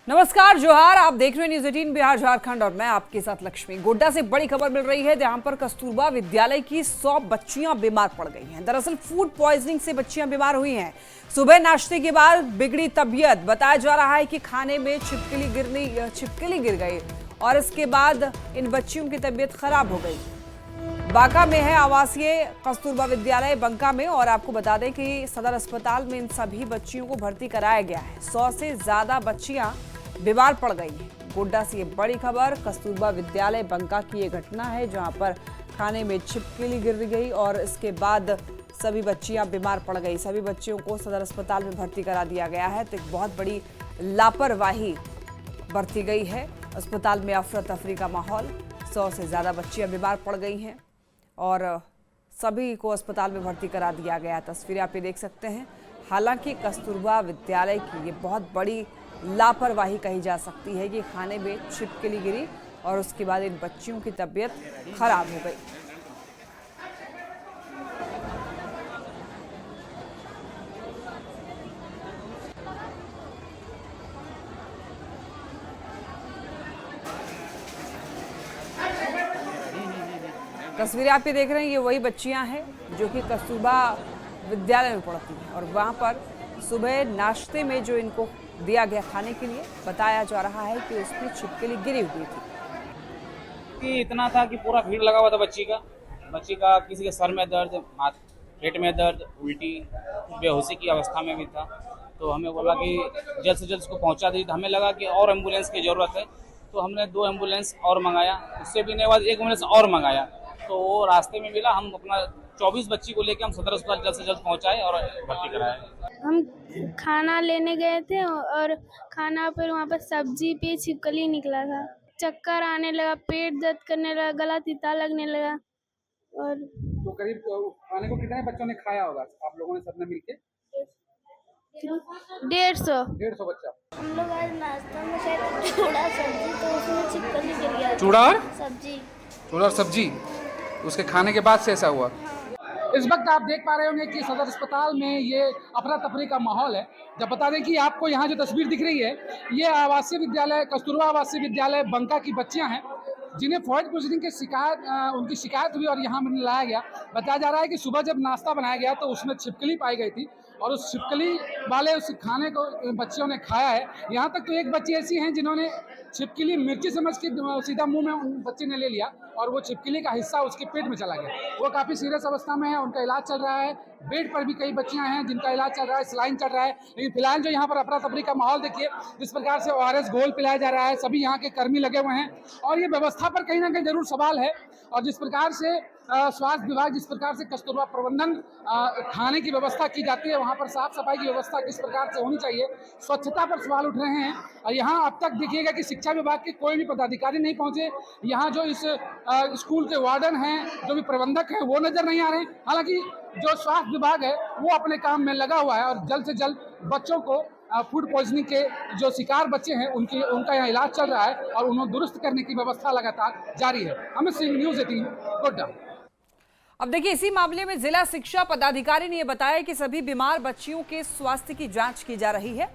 नमस्कार, जोहार। आप देख रहे हैं न्यूज़ 18 बिहार झारखंड और मैं आपके साथ लक्ष्मी। गोड्डा से बड़ी खबर मिल रही है जहां पर कस्तूरबा विद्यालय की 100 बच्चियां बीमार पड़ गई हैं। दरअसल फूड पॉइजनिंग से बच्चियां बीमार हुई हैं। सुबह नाश्ते के बाद बिगड़ी तबीयत। बताया जा रहा है कि खाने में छिपकली गिर गई और इसके बाद इन बच्चियों की तबीयत खराब हो गई। बांका में है आवासीय कस्तूरबा विद्यालय बंका में, और आपको बता दें कि सदर अस्पताल में इन सभी बच्चियों को भर्ती कराया गया है। 100 से ज्यादा बच्चियां बीमार पड़ गई हैं। गोड्डा से ये बड़ी खबर। कस्तूरबा विद्यालय बंका की ये घटना है जहां पर खाने में छिपकली गिर गई और इसके बाद सभी बच्चियां बीमार पड़ गई। सभी बच्चियों को सदर अस्पताल में भर्ती करा दिया गया है। तो एक बहुत बड़ी लापरवाही बरती गई है। अस्पताल में अफरा तफरी का माहौल। 100 से ज्यादा बच्चियां बीमार पड़ गई हैं और सभी को अस्पताल में भर्ती करा दिया गया। तस्वीरें आप ये देख सकते हैं। हालांकि कस्तूरबा विद्यालय की ये बहुत बड़ी लापरवाही कही जा सकती है कि खाने में छिपकली गिरी और उसके बाद इन बच्चियों की तबीयत खराब हो गई। तस्वीरें आप ये देख रहे हैं, ये वही बच्चियां हैं जो कि कस्तूरबा विद्यालय में पढ़ती हैं और वहां पर सुबह नाश्ते में जो इनको दिया गया खाने के लिए, बताया जा रहा है कि उसमें छिपकली गिरी हुई थी। कि इतना था कि पूरा भीड़ लगा हुआ था बच्ची का किसी के सर में दर्द, पेट में दर्द, उल्टी, बेहोशी की अवस्था में भी था। तो हमें बोला कि जल्द से जल्द उसको पहुंचा दीजिए। तो हमें लगा कि और एम्बुलेंस की ज़रूरत है, तो हमने 2 एम्बुलेंस और मंगाया। उससे भी नहीं हुआ, 1 एम्बुलेंस और मंगाया। तो वो रास्ते में मिला। हम अपना 24 बच्ची को लेकर हम सदर अस्पताल जल्द से जल्द पहुंचाए और भर्ती कराए। हम खाना लेने गए थे और खाना पर वहाँ पर सब्जी पे छिपकली निकला था। चक्कर आने लगा, पेट दर्द करने लगा, गला तीता लगने लगा। और तो करीब खाने को कितने बच्चों ने खाया होगा आप लोगों ने सबने मिलके? 150 बच्चा। हम लोग आज नाश्ता में शायद चूड़ा सब्जी, तो उसमें छिपकली गिर गया। चूड़ा और सब्जी। चूड़ा और सब्जी उसके खाने के बाद से ऐसा हुआ। इस वक्त आप देख पा रहे होंगे कि सदर अस्पताल में ये अफरा तफरी का माहौल है। जब बता दें कि आपको यहाँ जो तस्वीर दिख रही है, ये आवासीय विद्यालय कस्तूरबा आवासीय विद्यालय बंका की बच्चियाँ हैं जिन्हें फूड पॉइजनिंग की उनकी शिकायत हुई और यहाँ में लाया गया। बताया जा रहा है कि सुबह जब नाश्ता बनाया गया तो उसमें छिपकली पाई गई थी और उस छिपकली वाले उस खाने को बच्चियों ने खाया है। यहाँ तक तो एक बच्ची ऐसी हैं जिन्होंने छिपकली मिर्ची समझ के सीधा मुंह में उन बच्चे ने ले लिया और वो छिपकली का हिस्सा उसके पेट में चला गया। वो काफ़ी सीरियस अवस्था में है, उनका इलाज चल रहा है। बेड पर भी कई बच्चियां हैं जिनका इलाज चल रहा है, सलाइन चल रहा है। लेकिन फिलहाल जो यहाँ पर अफरा तफरी का माहौल देखिए, जिस प्रकार से ORS घोल पिलाया जा रहा है, सभी यहाँ के कर्मी लगे हुए हैं और ये व्यवस्था पर कहीं ना कहीं जरूर सवाल है। और जिस प्रकार से स्वास्थ्य विभाग, जिस प्रकार से कस्तूरबा प्रबंधन खाने की व्यवस्था की जाती है, वहाँ पर साफ सफाई की व्यवस्था किस प्रकार से होनी चाहिए, स्वच्छता पर सवाल उठ रहे हैं। और यहाँ अब तक देखिएगा कि शिक्षा विभाग के कोई भी पदाधिकारी नहीं पहुँचे। यहाँ जो इस स्कूल के वार्डन हैं, जो भी प्रबंधक हैं, वो नजर नहीं आ रहे हैं। हालांकि जो स्वास्थ्य विभाग है वो अपने काम में लगा हुआ है और जल्द से जल्द बच्चों को फूड पॉइजनिंग के जो शिकार बच्चे हैं उनका यहाँ इलाज चल रहा है और उन्हें दुरुस्त करने की व्यवस्था लगातार जारी है। अमित सिंह, न्यूज़ 18 गोड्डा। अब देखिए, इसी मामले में जिला शिक्षा पदाधिकारी ने यह बताया कि सभी बीमार बच्चियों के स्वास्थ्य की जांच की जा रही है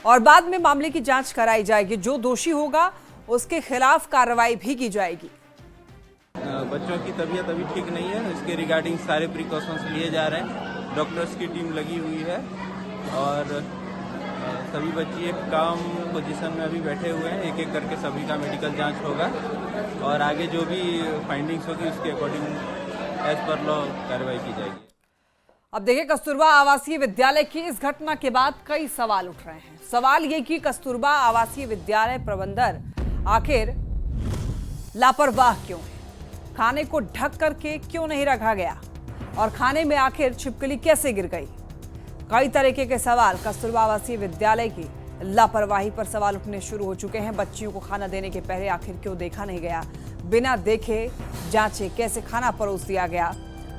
और बाद में मामले की जांच कराई जाएगी। जो दोषी होगा उसके खिलाफ कार्रवाई भी की जाएगी। बच्चों की तबीयत अभी ठीक नहीं है, इसके रिगार्डिंग सारे प्रिकॉशंस लिए जा रहे हैं। डॉक्टर्स की टीम लगी हुई है और सभी बच्चे एक काम पोजीशन में अभी बैठे हुए हैं। एक एक करके सभी का मेडिकल जांच होगा और आगे जो भी फाइंडिंग्स होगी उसके अकॉर्डिंग एज पर लॉ कार्रवाई की जाएगी। अब देखिए, कस्तूरबा आवासीय विद्यालय की इस घटना के बाद कई सवाल उठ रहे हैं। सवाल ये कि कस्तूरबा आवासीय विद्यालय प्रबंधन आखिर लापरवाह क्यों है? खाने को ढक करके क्यों नहीं रखा गया और खाने में आखिर छिपकली कैसे गिर गई? कई तरीके के सवाल कस्तूरबा आवासीय विद्यालय की लापरवाही पर सवाल उठने शुरू हो चुके हैं। बच्चियों को खाना देने के पहले आखिर क्यों देखा नहीं गया? बिना देखे जांचे कैसे खाना परोस दिया गया?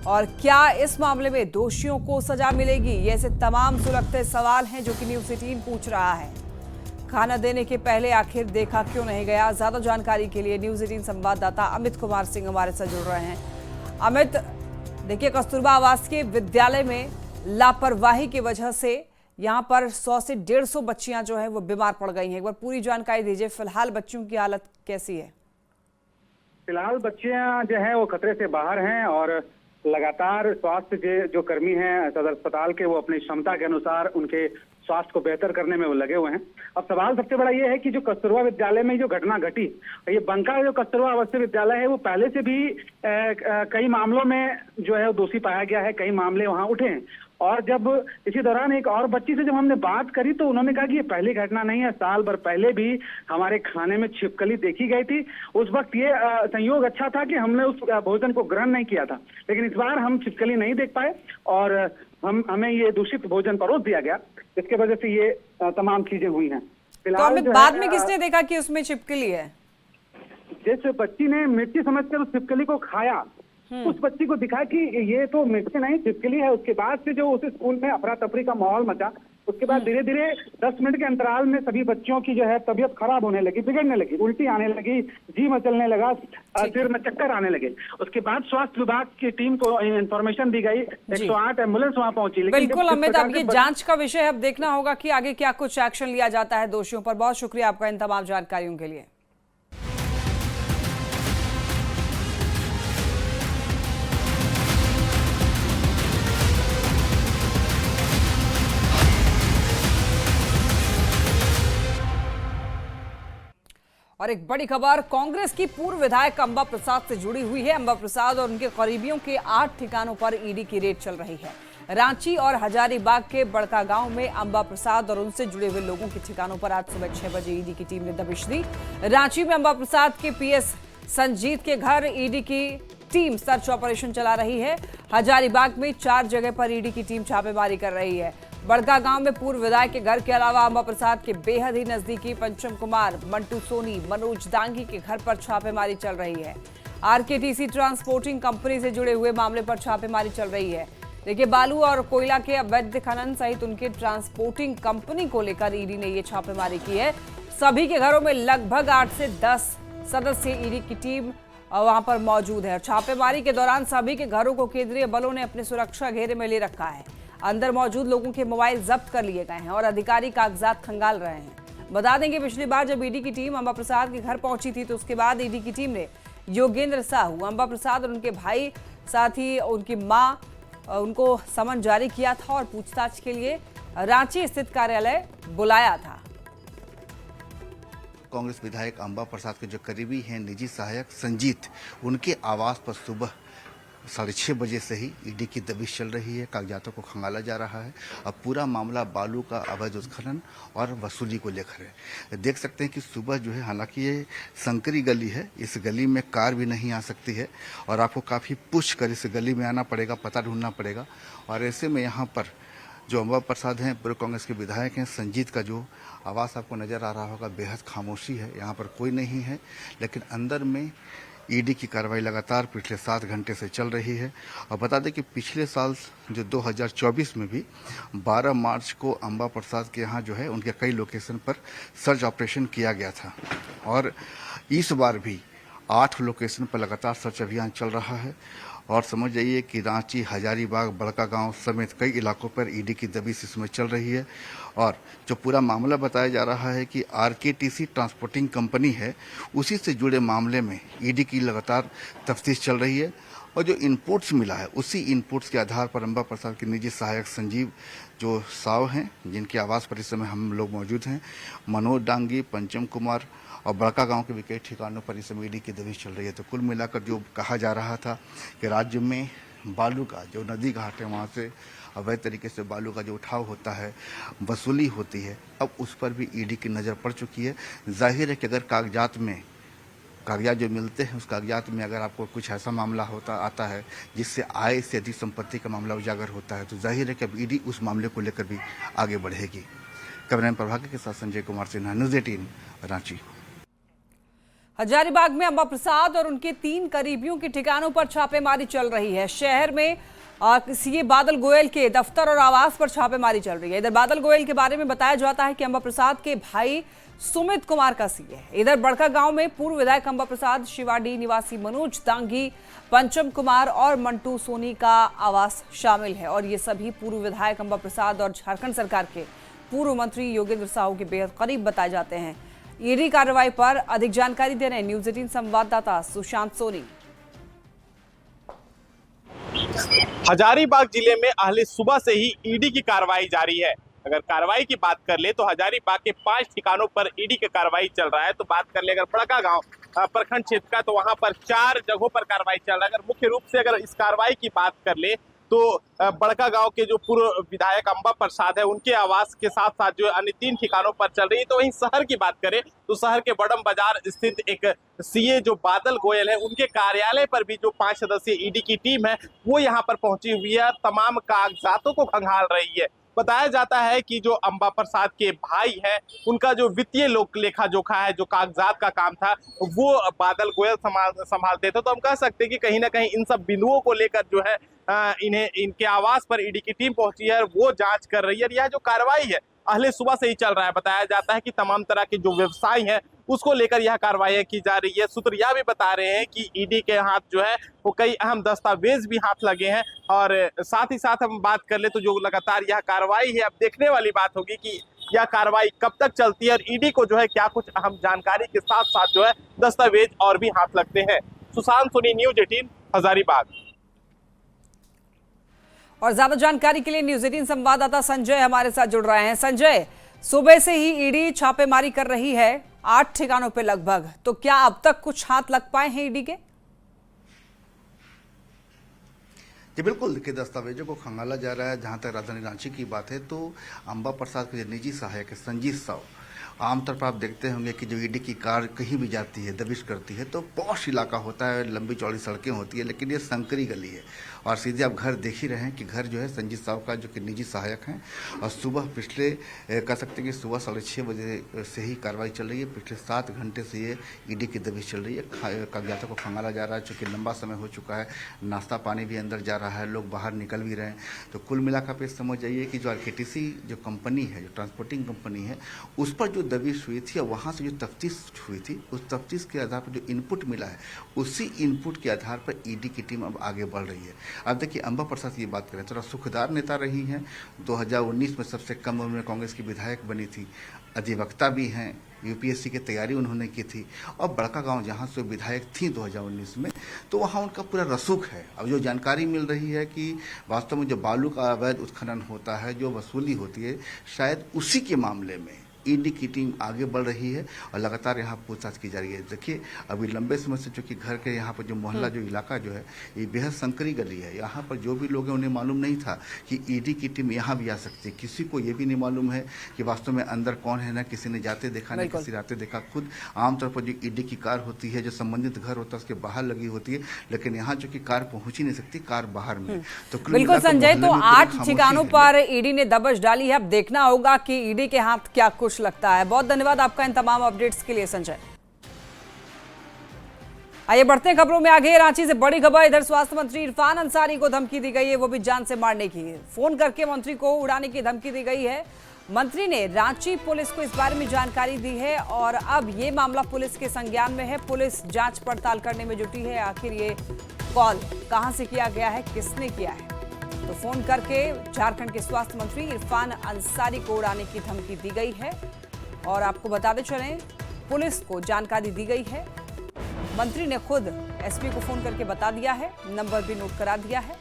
और क्या इस मामले में दोषियों को सजा मिलेगी? ये ऐसे तमाम सुलगते सवाल हैं जो कि न्यूज़ 18 पूछ रहा है। खाना देने के पहले आखिर देखा क्यों नहीं गया? ज्यादा जानकारी के लिए न्यूज़ 18 संवाददाता अमित कुमार सिंह हमारे साथ जुड़ रहे हैं। अमित, देखिए, कस्तूरबा आवासीय विद्यालय में लापरवाही की वजह से यहाँ पर 100 से 150 बच्चियां जो है वो बीमार पड़ गई हैं। एक बार पूरी जानकारी दीजिए, फिलहाल बच्चियों की हालत कैसी है? फिलहाल बच्चियां जो है वो खतरे से बाहर हैं और लगातार स्वास्थ्य जो कर्मी हैं सदर अस्पताल के, वो अपनी क्षमता के अनुसार उनके स्वास्थ्य को बेहतर करने में वो लगे हुए हैं। अब सवाल सबसे बड़ा ये है कि जो कस्तूरबा विद्यालय में जो घटना घटी, ये बंका जो कस्तूरबा आवासीय विद्यालय है वो पहले से भी कई मामलों में जो है वो दोषी पाया गया है, कई मामले वहां उठे हैं। और जब इसी दौरान एक और बच्ची से जब हमने बात करी तो उन्होंने कहा कि ये पहली घटना नहीं है, साल भर पहले भी हमारे खाने में छिपकली देखी गई थी। उस वक्त ये संयोग अच्छा था कि हमने उस भोजन को ग्रहण नहीं किया था, लेकिन इस बार हम छिपकली नहीं देख पाए और हमें ये दूषित भोजन परोस दिया गया, इसके वजह से ये तमाम चीजें हुई हैं। फिलहाल तो बाद में किसने देखा कि उसमें छिपकली है? जिस बच्ची ने मिर्ची समझकर उस छिपकली को खाया, उस बच्ची को दिखा कि ये तो मिर्ची नहीं छिपकली है। उसके बाद से जो उस स्कूल में अफरा तफरी का माहौल मचा, उसके बाद धीरे धीरे 10 मिनट के अंतराल में सभी बच्चों की जो है तबीयत खराब होने लगी, बिगड़ने लगी, उल्टी आने लगी, जी मचलने लगा, सिर में चक्कर आने लगे। उसके बाद स्वास्थ्य विभाग की टीम को इंफॉर्मेशन दी गई, 108 एम्बुलेंस वहां पहुंची। बिल्कुल अमित, अब ये जांच का विषय अब देखना होगा कि आगे क्या कुछ एक्शन लिया जाता है दोषियों पर। बहुत शुक्रिया आपका इन तमाम जानकारियों के लिए। और एक बड़ी खबर कांग्रेस की पूर्व विधायक अंबा प्रसाद से जुड़ी हुई है। अंबा प्रसाद और उनके करीबियों के 8 ठिकानों पर ईडी की रेड चल रही है। रांची और हजारीबाग के बड़का गांव में अंबा प्रसाद और उनसे जुड़े हुए लोगों के ठिकानों पर आज सुबह 6 बजे ईडी की टीम ने दबिश दी। रांची में अंबा प्रसाद के पीएस संजीत के घर ईडी की टीम सर्च ऑपरेशन चला रही है। हजारीबाग में 4 जगह पर ईडी की टीम छापेमारी कर रही है। बड़का गांव में पूर्व विधायक के घर के अलावा अंबा प्रसाद के बेहद ही नजदीकी पंचम कुमार, मंटू सोनी, मनोज दांगी के घर पर छापेमारी चल रही है। आरकेटीसी ट्रांसपोर्टिंग कंपनी से जुड़े हुए मामले पर छापेमारी चल रही है। देखिए, बालू और कोयला के अवैध खनन सहित उनके ट्रांसपोर्टिंग कंपनी को लेकर ईडी ने ये छापेमारी की है। सभी के घरों में लगभग 8 से 10 सदस्य ईडी की टीम वहां पर मौजूद है। छापेमारी के दौरान सभी के घरों को केंद्रीय बलों ने अपने सुरक्षा घेरे में ले रखा है। अंदर मौजूद लोगों के मोबाइल जब्त कर लिए गए हैं और अधिकारी कागजात खंगाल रहे हैं। बता दें कि पिछली बार जब ईडी की टीम अंबा प्रसाद के घर पहुंची थी तो उसके बाद ईडी की टीम ने योगेंद्र साहू, अंबा प्रसाद और उनके भाई, साथ ही उनकी मां, उनको समन जारी किया था और पूछताछ के लिए रांची स्थित कार्यालय बुलाया था। कांग्रेस विधायक अंबा प्रसाद के जो करीबी हैं निजी सहायक संजीत, उनके आवास पर सुबह 6:30 बजे से ही ईडी की दबिश चल रही है, कागजातों को खंगाला जा रहा है। अब पूरा मामला बालू का अवैध उत्खनन और वसूली को लेकर है। देख सकते हैं कि सुबह जो है, हालांकि ये संकरी गली है, इस गली में कार भी नहीं आ सकती है और आपको काफ़ी पुश कर इस गली में आना पड़ेगा, पता ढूंढना पड़ेगा। और ऐसे में यहाँ पर जो अंबा प्रसाद हैं, पूर्व कांग्रेस के विधायक हैं, संजीत का जो आवास आपको नज़र आ रहा होगा, बेहद खामोशी है, यहाँ पर कोई नहीं है। लेकिन अंदर में ईडी की कार्रवाई लगातार पिछले 7 घंटे से चल रही है। और बता दें कि पिछले साल जो 2024 में भी 12 मार्च को अंबा प्रसाद के यहाँ जो है उनके कई लोकेशन पर सर्च ऑपरेशन किया गया था और इस बार भी 8 लोकेशन पर लगातार सर्च अभियान चल रहा है। और समझ जाइए कि रांची, हजारीबाग, बड़का गांव समेत कई इलाकों पर ईडी की दबिश इसमें चल रही है। और जो पूरा मामला बताया जा रहा है कि आरकेटीसी ट्रांसपोर्टिंग कंपनी है, उसी से जुड़े मामले में ईडी की लगातार तफ्तीश चल रही है। और जो इनपुट्स मिला है, उसी इनपुट्स के आधार पर अंबा प्रसाद के निजी सहायक संजीव जो साव हैं, जिनके आवास पर इस समय हम लोग मौजूद हैं, मनोज डांगी, पंचम कुमार और बड़का गांव के भी कई ठिकानों पर इस समय ईडी की दबिश चल रही है। तो कुल मिलाकर जो कहा जा रहा था कि राज्य में बालू का जो नदी घाट है, वहाँ से अवैध तरीके से बालू का जो उठाव होता है, वसूली होती है, अब उस पर भी ईडी की नज़र पड़ चुकी है। जाहिर है कि अगर कागजात जो मिलते हैं, उस कागजात में अगर आपको कुछ ऐसा मामला आता है जिससे आय से अधिक संपत्ति का मामला उजागर होता है, तो जाहिर है कि अब ईडी उस मामले को लेकर भी आगे बढ़ेगी। कैमरामैन प्रभाकर के साथ संजय कुमार सिन्हा, न्यूज़ 18 रांची। हजारीबाग में अंबा प्रसाद और उनके 3 करीबियों के ठिकानों पर छापेमारी चल रही है। शहर में सीए बादल गोयल के दफ्तर और आवास पर छापेमारी चल रही है। इधर बादल गोयल के बारे में बताया जाता है कि अंबा प्रसाद के भाई सुमित कुमार का सीए है। इधर बड़का गांव में पूर्व विधायक अंबा प्रसाद, शिवाडी निवासी मनोज दांगी, पंचम कुमार और मंटू सोनी का आवास शामिल है। और ये सभी पूर्व विधायक अंबा प्रसाद और झारखंड सरकार के पूर्व मंत्री योगेंद्र साहू के बेहद करीब बताए जाते हैं। ईडी कार्रवाई पर अधिक जानकारी दे रहे हैं न्यूज 18 संवाददाता सुशांत सोनी। हजारीबाग जिले में अहले सुबह से ही ईडी की कार्रवाई जारी है। अगर कार्रवाई की बात कर ले तो हजारीबाग के 5 ठिकानों पर ईडी की कार्रवाई चल रहा है। तो बात कर ले अगर बड़का गांव प्रखंड क्षेत्र का, तो वहां पर 4 जगहों पर कार्रवाई चल रहा है। अगर मुख्य रूप से अगर इस कार्रवाई की बात कर ले तो बड़का गांव के जो पूर्व विधायक अंबा प्रसाद है, उनके आवास के साथ साथ जो अन्य 3 ठिकानों पर चल रही है। तो वहीं शहर की बात करें तो शहर के बड़म बाजार स्थित एक सीए जो बादल गोयल है, उनके कार्यालय पर भी जो 5 सदस्यीय ईडी की टीम है वो यहाँ पर पहुंची हुई है, तमाम कागजातों को खंगाल रही है। बताया जाता है कि जो अंबा प्रसाद के भाई है, उनका जो वित्तीय लेखा जोखा है, जो कागजात का काम था, वो बादल गोयल संभालते थे। तो हम कह सकते हैं कि कहीं ना कहीं इन सब बिंदुओं को लेकर जो है इन्हें इनके आवास पर ईडी की टीम पहुंची है, वो जांच कर रही है। यह जो कार्रवाई है अहले सुबह से ही चल रहा है। बताया जाता है कि तमाम तरह के जो व्यवसाय हैं उसको लेकर यह कार्रवाई की जा रही है। सूत्र यह भी बता रहे हैं कि ईडी के हाथ जो है वो कई अहम दस्तावेज भी हाथ लगे हैं। और साथ ही साथ हम बात कर ले तो जो लगातार यह कार्रवाई है, अब देखने वाली बात होगी कि यह कार्रवाई कब तक चलती है और ईडी को जो है क्या कुछ अहम जानकारी के साथ साथ जो है दस्तावेज और भी हाथ लगते हैं। सुशांत सोनी, न्यूज 18 हजारीबाग। और ज्यादा जानकारी के लिए न्यूज 18 संवाददाता संजय हमारे साथ जुड़ रहे हैं। संजय, सुबह से ही ईडी छापेमारी कर रही है 8 ठिकानों पे लगभग, तो क्या अब तक कुछ हाथ लग पाए हैं ईडी के? जी बिल्कुल, देखिए दस्तावेजों को खंगाला जा रहा है। जहां तक राजधानी रांची की बात है तो अंबा प्रसाद के जो निजी सहायक है संजीत साहू, आमतौर पर आप देखते होंगे कि जो ईडी की कार कहीं भी जाती है, दबिश करती है, तो पॉश इलाका होता है, लंबी चौड़ी सड़कें होती है, लेकिन ये संकरी गली है। और सीधे आप घर देख ही रहे हैं कि घर जो है संजीत साहू का, जो कि निजी सहायक हैं। और सुबह पिछले कह सकते हैं कि सुबह 6:30 बजे से ही कार्रवाई चल रही है। पिछले 7 घंटे से ये ईडी की दबिश चल रही है। कागजातों को खंगाला जा रहा है, चूँकि लंबा समय हो चुका है। नाश्ता पानी भी अंदर जा रहा है, लोग बाहर निकल भी रहे हैं। तो कुल मिलाकर पे समझ जाइए कि जो आरकेटीसी जो कंपनी है, जो ट्रांसपोर्टिंग कंपनी है, उस पर जो दबिश हुई थी और वहाँ से जो तफ्तीश हुई थी, उस तफ्तीश के आधार पर जो इनपुट मिला है, उसी इनपुट के आधार पर ईडी की टीम अब आगे बढ़ रही है। अब देखिए अंबा प्रसाद की बात करें, थोड़ा सुखदार नेता रही हैं। 2019 में सबसे कम उम्र में कांग्रेस की विधायक बनी थी, अधिवक्ता भी हैं, यूपीएससी की तैयारी उन्होंने की थी। और बड़का गांव जहां से विधायक थी 2019 में, तो वहां उनका पूरा रसूख है। अब जो जानकारी मिल रही है कि वास्तव में जो बालू का अवैध उत्खनन होता है, जो वसूली होती है, शायद उसी के मामले में ईडी की टीम आगे बढ़ रही है और लगातार यहाँ पूछताछ की जा रही है। देखिए अभी लंबे समय से, चूँकि घर के यहाँ पर जो मोहल्ला, जो इलाका जो है, ये बेहद संकरी गली है। यहाँ पर जो भी लोग हैं उन्हें मालूम नहीं था कि ईडी की टीम यहाँ भी आ सकती है। किसी को ये भी नहीं मालूम है कि वास्तव में अंदर कौन है, ना किसी ने जाते देखा, ना किसी राते देखा। खुद आमतौर पर जो ईडी की कार होती है, जो संबंधित घर होता है, उसके बाहर लगी होती है, लेकिन यहाँ चूँकि कार पहुँच ही नहीं सकती, कार बाहर में। तो बिल्कुल संजय, तो 8 ठिकानों पर ईडी ने दबिश डाली है। अब देखना होगा कि ईडी के हाथ क्या कुछ लगता है। बहुत धन्यवाद आपका इन तमाम अपडेट्स के लिए संजय। आइए बढ़ते हैं खबरों में आगे। रांची से बड़ी खबर, इधर स्वास्थ्य मंत्री इरफान अंसारी को धमकी दी गई है, वो भी जान से मारने की। फोन करके मंत्री को उड़ाने की धमकी दी गई है। मंत्री ने रांची पुलिस को इस बारे में जानकारी दी है और अब ये मामला पुलिस के संज्ञान में है। पुलिस जांच पड़ताल करने में जुटी है। आखिर ये कॉल कहां से किया गया है, किसने किया है। तो फोन करके झारखंड के स्वास्थ्य मंत्री इरफान अंसारी को उड़ाने की धमकी दी गई है। और आपको बताते चलें, पुलिस को जानकारी दी गई है। मंत्री ने खुद एसपी को फोन करके बता दिया है, नंबर भी नोट करा दिया है।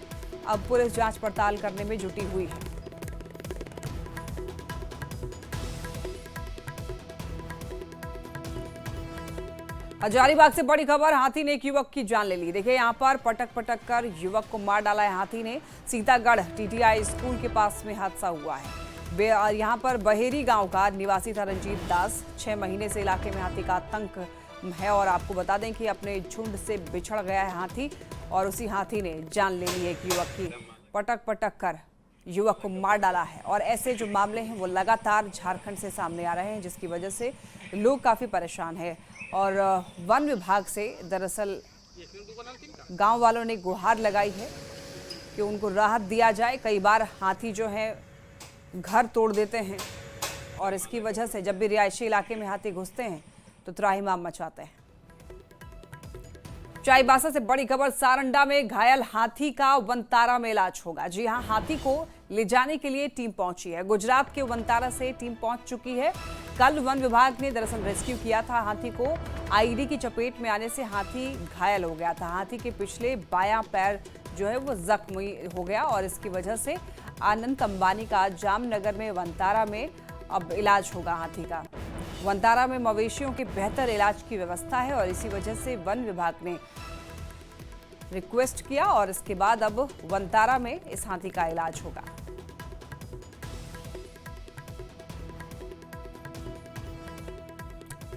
अब पुलिस जांच पड़ताल करने में जुटी हुई है। हजारीबाग से बड़ी खबर, हाथी ने एक युवक की जान ले ली। देखिए यहाँ पर पटक कर युवक को मार डाला है हाथी ने। सीतागढ़ टीटीआई स्कूल के पास में हादसा हुआ है। यहाँ पर बहेरी गांव का निवासी था रंजीत दास। 6 महीने से इलाके में हाथी का आतंक है और आपको बता दें कि अपने झुंड से बिछड़ गया है हाथी और उसी हाथी ने जान ले ली एक युवक की। पटक कर युवक को मार डाला है। और ऐसे जो मामले हैं वो लगातार झारखंड से सामने आ रहे हैं, जिसकी वजह से लोग काफ़ी परेशान हैं। और वन विभाग से दरअसल गांव वालों ने गुहार लगाई है कि उनको राहत दिया जाए। कई बार हाथी जो है घर तोड़ देते हैं और इसकी वजह से जब भी रिहायशी इलाके में हाथी घुसते हैं तो त्राहिमाम मचाते हैं। चाईबासा से बड़ी खबर, सारंडा में घायल हाथी का वनतारा में इलाज होगा। जी हां, हाथी को ले जाने के लिए टीम पहुंची है। गुजरात के वनतारा से टीम पहुंच चुकी है। कल वन विभाग ने दरअसल रेस्क्यू किया था हाथी को। आईडी की चपेट में आने से हाथी घायल हो गया था। हाथी के पिछले बायां पैर जो है वो जख्मी हो गया और इसकी वजह से आनंद अंबानी का जामनगर में वनतारा में अब इलाज होगा हाथी का। वनतारा में मवेशियों के बेहतर इलाज की व्यवस्था है और इसी वजह से वन विभाग ने रिक्वेस्ट किया और इसके बाद अब वनतारा में इस हाथी का इलाज होगा।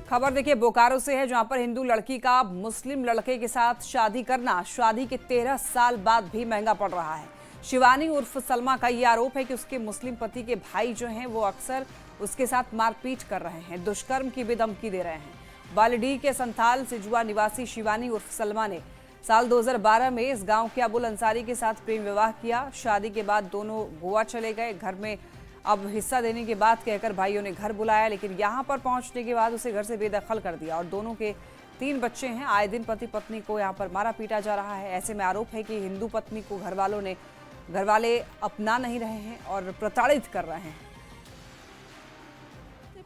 खबर देखिए बोकारो से है, जहां पर हिंदू लड़की का मुस्लिम लड़के के साथ शादी करना शादी के 13 साल बाद भी महंगा पड़ रहा है। शिवानी उर्फ सलमा का ये आरोप है कि उसके मुस्लिम पति के भाई जो हैं वो अक्सर उसके साथ मारपीट कर रहे हैं, दुष्कर्म की भी धमकी दे रहे हैं। बालीडीह के संथाल सिजुआ निवासी शिवानी उर्फ सलमा ने साल 2012 में इस गांव के अबुल अंसारी के साथ प्रेम विवाह किया। शादी के बाद दोनों गोवा चले गए। घर में अब हिस्सा देने की बात कहकर भाइयों ने घर बुलाया, लेकिन यहां पर पहुंचने के बाद उसे घर से बेदखल कर दिया और दोनों के 3 बच्चे हैं। आए दिन पति पत्नी को यहां पर मारा पीटा जा रहा है। ऐसे में आरोप है कि हिंदू पत्नी को घर वाले अपना नहीं रहे हैं और प्रताड़ित कर रहे हैं।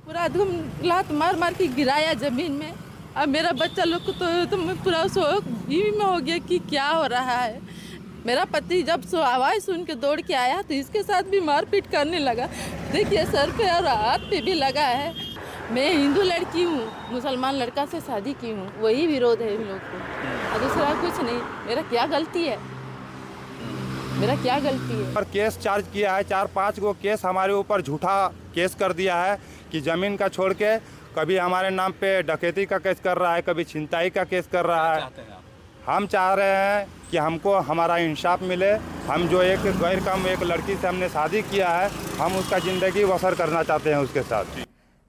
पूरा धूम लात मार मार के गिराया जमीन में। अब मेरा बच्चा लोग को तो मैं पूरा शोक भी में हो गया कि क्या हो रहा है। मेरा पति जब आवाज़ सुन के दौड़ के आया तो इसके साथ भी मारपीट करने लगा। देखिए सर पे और हाथ पे भी लगा है। मैं हिंदू लड़की हूँ, मुसलमान लड़का से शादी की हूँ, वही विरोध है इन लोग को और दूसरा कुछ नहीं। मेरा क्या गलती है, मेरा क्या गलती है। पर केस चार्ज किया है, 4-5 गो केस हमारे ऊपर झूठा केस कर दिया है कि ज़मीन का छोड़ के कभी हमारे नाम पे डकैती का केस कर रहा है, कभी छिनताई का केस कर रहा है। हम चाह रहे हैं कि हमको हमारा इंसाफ मिले। हम जो एक गैर काम एक लड़की से हमने शादी किया है, हम उसका ज़िंदगी बसर करना चाहते हैं उसके साथ।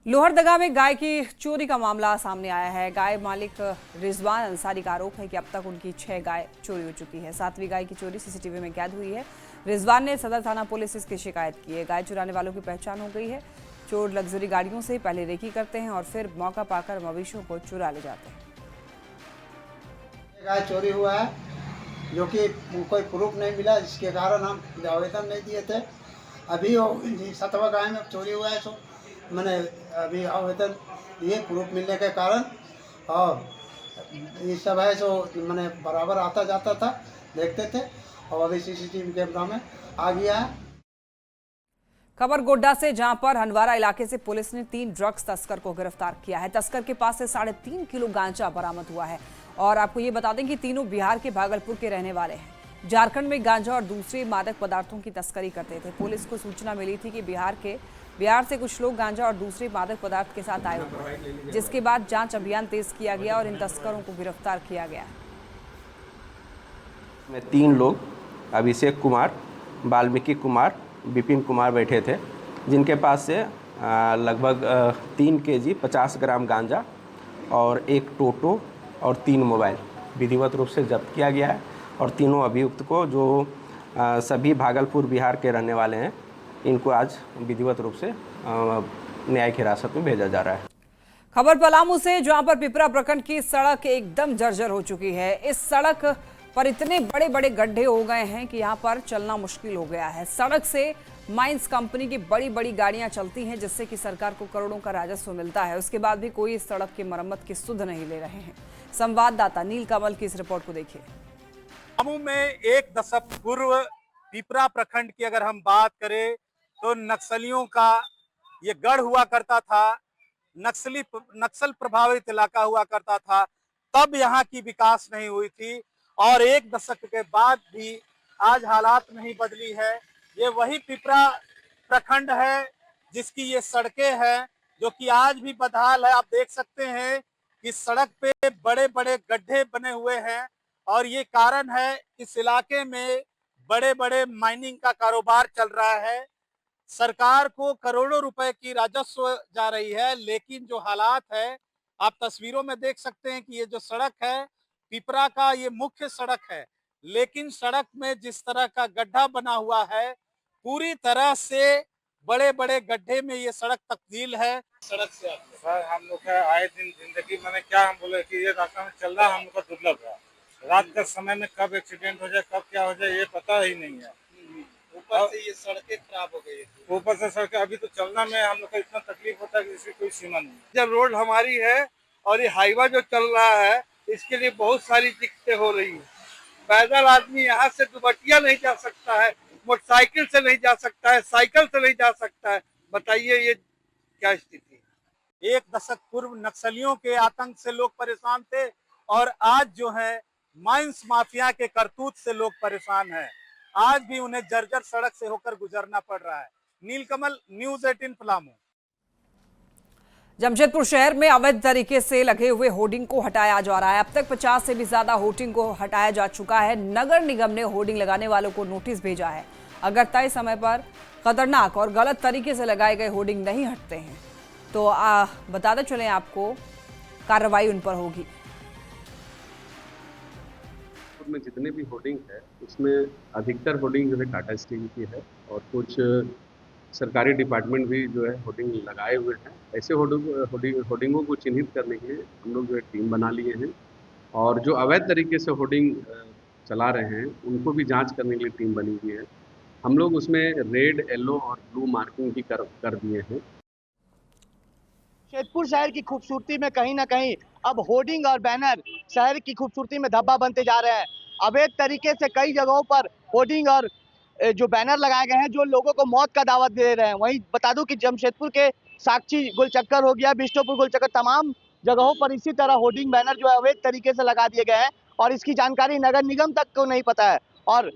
लोहरदगा में गाय की चोरी का मामला सामने आया है। गाय मालिक रिजवान अंसारी का आरोप है कि अब तक उनकी 6 गाय चोरी हो चुकी है। 7वीं गाय की चोरी सीसीटीवी में कैद हुई है। रिजवान ने सदर थाना पुलिस इसकी शिकायत की है। गाय चुराने वालों की पहचान हो गई है। चोर लग्जरी गाड़ियों से पहले रेकी करते हैं और फिर मौका पाकर मवेशियों को चुरा ले जाते हैं। गाय चोरी हुआ है जो कि कोई प्रूफ नहीं मिला, जिसके कारण हम आवेदन नहीं दिए थे। अभी 7वां गाय में चोरी हुआ है, तो मैंने अभी आवेदन दिए प्रूफ मिलने के कारण। और ये सब है सो मैंने बराबर आता जाता था, देखते थे और अभी सीसीटीवी कैमरा में आ गया है। खबर गोड्डा से, जहां पर हंडवारा इलाके से पुलिस ने 3 ड्रग्स तस्कर को गिरफ्तार किया है। तस्कर के पास से 3.5 किलो गांजा बरामद हुआ है। और आपको ये बता दें कि तीनों बिहार के भागलपुर के रहने वाले हैं। झारखंड में गांजा और दूसरे मादक पदार्थों की तस्करी करते थे। पुलिस को सूचना मिली थी कि बिहार से कुछ लोग गांजा और दूसरे मादक पदार्थ के साथ आए हुए, जिसके बाद जांच अभियान तेज किया गया और इन तस्करों को गिरफ्तार किया गया। में 3 लोग अभिषेक कुमार, वाल्मीकि कुमार, विपिन कुमार बैठे थे, जिनके पास से लगभग 3 केजी 50 ग्राम गांजा और 1 टोटो और 3 मोबाइल विधिवत रूप से जब्त किया गया है। और तीनों अभियुक्त को, जो सभी भागलपुर बिहार के रहने वाले हैं, इनको आज विधिवत रूप से न्यायिक हिरासत में भेजा जा रहा है। खबर पलामू से, जहां पर पिपरा प्रखंड की सड़क एकदम जर्जर हो चुकी है। इस सड़क पर इतने बड़े बड़े गड्ढे हो गए हैं कि यहां पर चलना मुश्किल हो गया है। सड़क से माइंस कंपनी की बड़ी बड़ी गाड़ियां चलती हैं, जिससे कि सरकार को करोड़ों का राजस्व मिलता है। उसके बाद भी कोई इस सड़क की मरम्मत की सुध नहीं ले रहे हैं। संवाददाता नील कमल की इस रिपोर्ट को देखिए। पलामू में 1 दशक पूर्व पिपरा प्रखंड की अगर हम बात करें तो नक्सलियों का ये गढ़ हुआ करता था, नक्सल प्रभावित इलाका हुआ करता था। तब यहाँ की विकास नहीं हुई थी और 1 दशक के बाद भी आज हालात नहीं बदली है। ये वही पिपरा प्रखंड है जिसकी ये सड़कें हैं जो कि आज भी बदहाल है। आप देख सकते हैं कि सड़क पे बड़े बड़े गड्ढे बने हुए हैं और ये कारण है इस इलाके में बड़े बड़े माइनिंग का कारोबार चल रहा है, सरकार को करोड़ों रुपए की राजस्व जा रही है, लेकिन जो हालात है आप तस्वीरों में देख सकते हैं कि ये जो सड़क है पिपरा का ये मुख्य सड़क है, लेकिन सड़क में जिस तरह का गड्ढा बना हुआ है पूरी तरह से बड़े बड़े गड्ढे में ये सड़क तब्दील है। सड़क से सर हम लोग का आए दिन जिंदगी मैंने क्या हम बोले कि ये रास्ता में चल रहा हम लोग का दुर्लभ है। रात के समय में कब एक्सीडेंट हो जाए कब क्या हो जाए ये पता ही नहीं है। ऊपर से ये सड़कें खराब हो गई है, ऊपर से सड़कें अभी तो चलना में हम लोग का इतना तकलीफ होता है कि इसकी कोई सीमा नहीं। जब रोड हमारी है और ये हाईवा जो चल रहा है इसके लिए बहुत सारी दिक्कतें हो रही है। पैदल आदमी यहाँ से दुबटिया नहीं जा सकता है, मोटरसाइकिल से नहीं जा सकता है, साइकिल से नहीं जा सकता है। बताइए ये क्या स्थिति है। 1 दशक पूर्व नक्सलियों के आतंक से लोग परेशान थे और आज जो है माइंस माफिया के करतूत से लोग परेशान हैं। आज भी उन्हें जर्जर सड़क से होकर गुजरना पड़ रहा है। नीलकमल, न्यूज़ 18 पलामू। जमशेदपुर शहर में अवैध तरीके से लगे हुए होर्डिंग को हटाया जा रहा है। अब तक 50 से भी ज्यादा होर्डिंग को हटाया जा चुका है। नगर निगम ने होर्डिंग लगाने वालों को नोटिस भेजा है। अगर तय समय पर खतरनाक और गलत तरीके से लगाए गए होर्डिंग नहीं हटते हैं तो बताते चलें आपको कार्रवाई उन पर होगी। में जितने भी होर्डिंग है उसमें अधिकतर होर्डिंग जो है टाटा स्टील की है और कुछ सरकारी डिपार्टमेंट भी जो है होर्डिंग लगाए हुए हैं। ऐसे होर्डिंगों को चिन्हित करने के लिए हम लोग जो है टीम बना लिए हैं और जो अवैध तरीके से होर्डिंग चला रहे हैं उनको भी जांच करने के लिए टीम बनी हुई है। हम लोग उसमें रेड, येलो और ब्लू मार्किंग भी कर दिए हैं। शेखपुर शहर की खूबसूरती में कहीं ना कहीं अब होर्डिंग और बैनर शहर की खूबसूरती में धब्बा बनते जा रहे हैं। अवैध तरीके से कई जगहों पर होर्डिंग और जो बैनर लगाए गए हैं जो लोगों को मौत का दावत दे रहे हैं। वहीं बता दूं कि जमशेदपुर के साक्षी गोलचक्कर हो गया, बिष्टुपुर गोलचक्कर, तमाम जगहों पर इसी तरह होर्डिंग बैनर जो है अवैध तरीके से लगा दिए गए हैं और इसकी जानकारी नगर निगम तक को नहीं पता है। और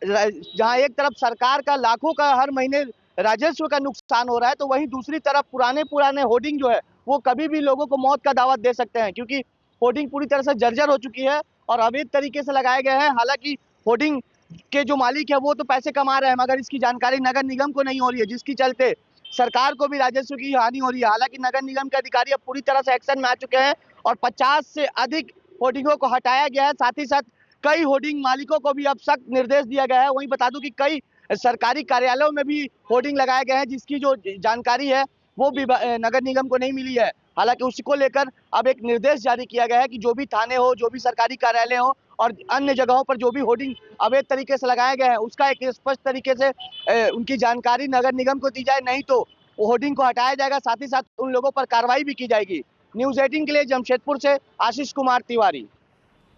जहां एक तरफ सरकार का लाखों का हर महीने राजस्व का नुकसान हो रहा है तो वहीं दूसरी तरफ पुराने होर्डिंग जो है वो कभी भी लोगों को मौत का दावत दे सकते हैं, क्योंकि होर्डिंग पूरी तरह से जर्जर हो चुकी है और अवैध तरीके से लगाए गए हैं। हालांकि होर्डिंग के जो मालिक है वो तो पैसे कमा रहे हैं मगर इसकी जानकारी नगर निगम को नहीं हो रही है, जिसकी चलते सरकार को भी राजस्व की हानि हो रही है। हालांकि नगर निगम के अधिकारी अब पूरी तरह से एक्शन में आ चुके हैं और 50 से अधिक होर्डिंगों को हटाया गया है। साथ ही साथ कई होर्डिंग मालिकों को भी अब सख्त निर्देश दिया गया है। वहीं बता दूं कि कई सरकारी कार्यालयों में भी होर्डिंग लगाए गए हैं जिसकी जो जानकारी है वो भी नगर निगम को नहीं मिली है। हालांकि उसको लेकर अब एक निर्देश जारी किया गया है कि जो भी थाने हो, जो भी सरकारी कार्यालय हो और अन्य जगहों पर जो भी होर्डिंग अवैध तरीके से लगाए गए हैं उसका एक स्पष्ट तरीके से उनकी जानकारी नगर निगम को दी जाए, नहीं तो होर्डिंग को हटाया जाएगा। साथ ही साथ उन लोगों पर कार्रवाई भी की जाएगी। न्यूज़ 18 के लिए जमशेदपुर से आशीष कुमार तिवारी।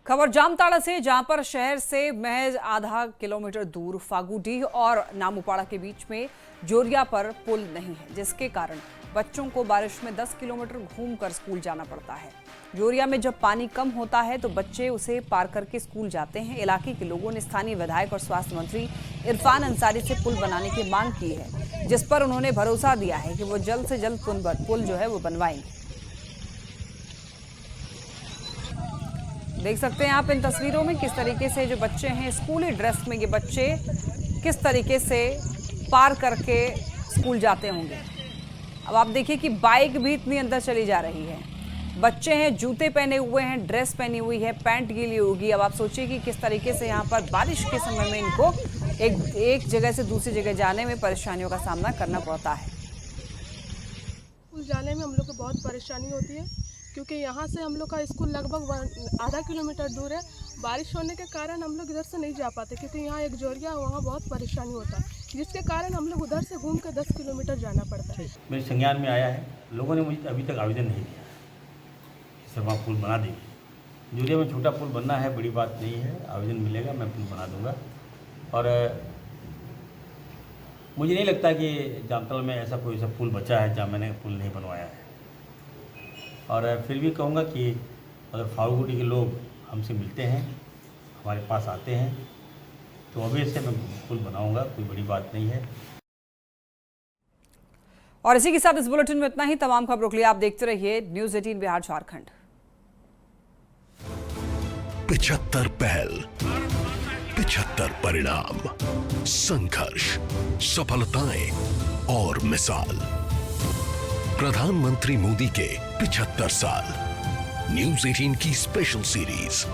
खबर जामताड़ा से, जहां पर शहर से महज आधा किलोमीटर दूर फागुडीह और नामुपाड़ा के बीच में जोरिया पर पुल नहीं है, जिसके कारण बच्चों को बारिश में 10 किलोमीटर घूमकर स्कूल जाना पड़ता है। जोरिया में जब पानी कम होता है तो बच्चे उसे पार करके स्कूल जाते हैं। इलाके के लोगों ने स्थानीय विधायक और स्वास्थ्य मंत्री इरफान अंसारी से पुल बनाने की मांग की है, जिस पर उन्होंने भरोसा दिया है कि वो जल्द से जल्द पुल जो है वो बनवाएंगे। देख सकते हैं आप इन तस्वीरों में किस तरीके से जो बच्चे हैं स्कूली ड्रेस में, ये बच्चे किस तरीके से पार करके स्कूल जाते होंगे। अब आप देखिए कि बाइक भी इतनी अंदर चली जा रही है। बच्चे हैं, जूते पहने हुए हैं, ड्रेस पहनी हुई है, पैंट गीली होगी। अब आप सोचिए कि किस तरीके से यहाँ पर बारिश के समय में इनको एक जगह से दूसरी जगह जाने में परेशानियों का सामना करना पड़ता है। स्कूल जाने में हम लोग को बहुत परेशानी होती है क्योंकि यहाँ से हम लोग का स्कूल लगभग आधा किलोमीटर दूर है। बारिश होने के कारण हम लोग इधर से नहीं जा पाते क्योंकि यहाँ एक जोरिया है, वहाँ बहुत परेशानी होता है, जिसके कारण हम लोग उधर से घूम कर 10 किलोमीटर जाना पड़ता है। मेरे संज्ञान में आया है, लोगों ने मुझे अभी तक आवेदन नहीं दिया सर वहाँ पुल बना देंगे। जोरिया में छोटा पुल बनना है, बड़ी बात नहीं है, आवेदन मिलेगा, मैं पुल बना दूँगा। और मुझे नहीं लगता कि जामताड़ा में ऐसा कोई सा पुल बचा है जहाँ मैंने पुल नहीं बनवाया है। और फिर भी कहूँगा कि अगर फारूगुडी के लोग हमसे मिलते हैं, हमारे पास आते हैं, तो अवश्य मैं पुल बनाऊँगा, कोई बड़ी बात नहीं है। और इसी के साथ इस बुलेटिन में इतना ही। तमाम खबरों के लिए आप देखते रहिए न्यूज़ 18 बिहार झारखंड। 75 पहल 75 परिणाम, संघर्ष, सफलताएं और मिसाल। प्रधानमंत्री मोदी के 75 साल। न्यूज़ 18 की स्पेशल सीरीज